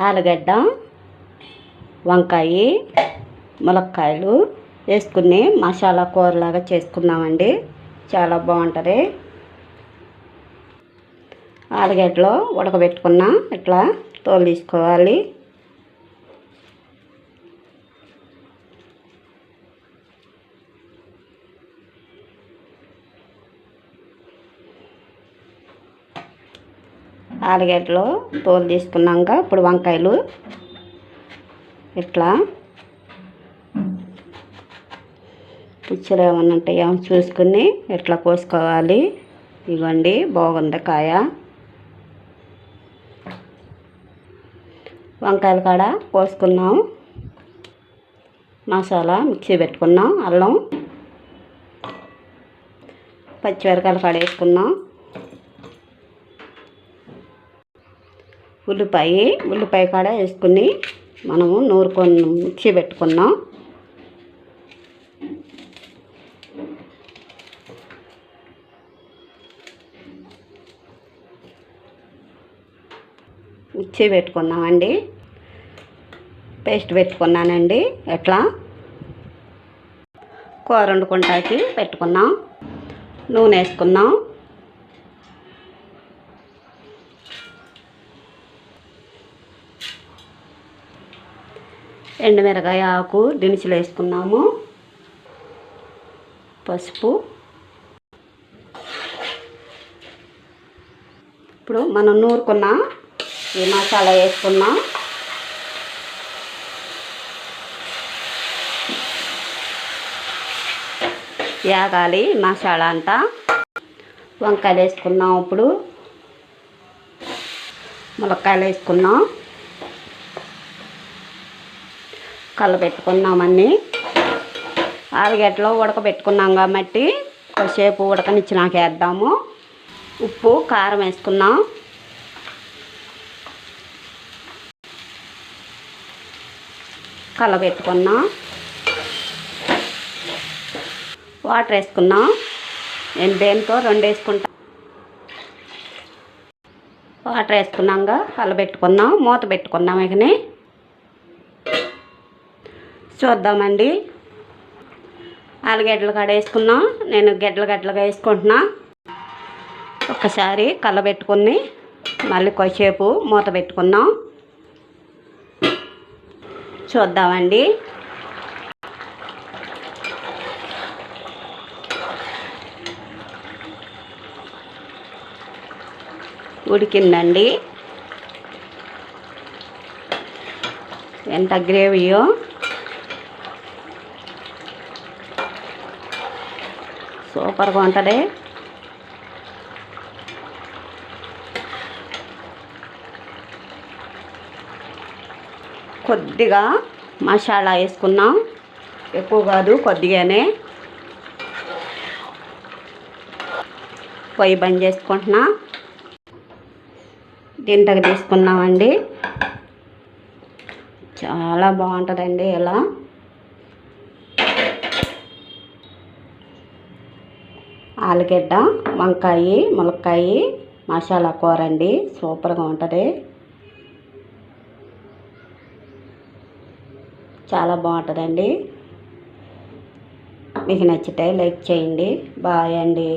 ఆలుగడ్డ, వంకాయ, ములక్కాయలు వేసుకుని మసాలా కూరలాగా చేసుకున్నామండి. చాలా బాగుంటుంది. ఆలుగడ్డలో ఉడకబెట్టుకున్న ఇట్లా తోలు తీసుకోవాలి. ఆలుగడ్డలో తోలు తీసుకున్నాక ఇప్పుడు వంకాయలు ఇట్లా పుచ్చులు ఏమన్నా ఉంటాయో చూసుకుని ఇట్లా కోసుకోవాలి. ఇవ్వండి, బాగుంది కాయ. వంకాయలు కాడ కోసుకున్నాం. మసాలా మిక్సీ పెట్టుకున్నాం. అల్లం, పచ్చిమిరకాయలు కాడ వేసుకున్నాం. ఉల్లిపాయ కాడ వేసుకుని మనము నూరుకొని మిక్సీ పెట్టుకున్నాం. మిక్సీ పెట్టుకున్నామండి. పేస్ట్ పెట్టుకున్నానండి. ఎట్లా కూర వండుకుంటాకి పెట్టుకున్నాం. నూనె వేసుకున్నాం. ఎండుమిరకాయ ఆకు దినుసులు వేసుకున్నాము. పసుపు. ఇప్పుడు మనం నూరుకున్న ఈ మసాలా వేసుకున్నాం. యాగాలి మసాలా అంతా. వంకాయలు వేసుకున్నాం. ఇప్పుడు ములక్కాయలు వేసుకున్నాం. కలపెట్టుకున్నాం అన్నీ. ఆలుగడ్డలో ఉడకబెట్టుకున్నాం కాబట్టి కొద్దిసేపు ఉడకనిచ్చినాక వేద్దాము. ఉప్పు, కారం వేసుకున్నాం. కలపెట్టుకున్నాం. వాటర్ వేసుకున్నాం. నేను దేనితో 2 వేసుకుంటా. వాటర్ వేసుకున్నాక కలపెట్టుకున్నాం. మూత పెట్టుకున్నాం. ఇకని చూద్దామండి. ఆలుగడ్డలు కాడ వేసుకున్నాం. నేను గడ్డలుగా వేసుకుంటున్నా. ఒక్కసారి కలబెట్టుకుని మళ్ళీ కొద్దిసేపు మూత పెట్టుకున్నాం. చూద్దామండి. ఉడికిందండి. ఎంత గ్రేవీయో. సూపర్గా ఉంటుంది. కొద్దిగా మసాలా వేసుకున్నాం. ఎక్కువ కాదు, కొద్దిగానే. పొయ్యి బంద్ చేసుకుంటున్నా. దీంట్లోకి తీసుకున్నామండి. చాలా బాగుంటుందండి. ఇలా ఆలుగడ్డ, వంకాయ, ములక్కాయ మసాలా కూర అండి. సూపర్గా ఉంటుంది. చాలా బాగుంటుందండి. మీకు నచ్చితే లైక్ చేయండి. బాయ్ అండి.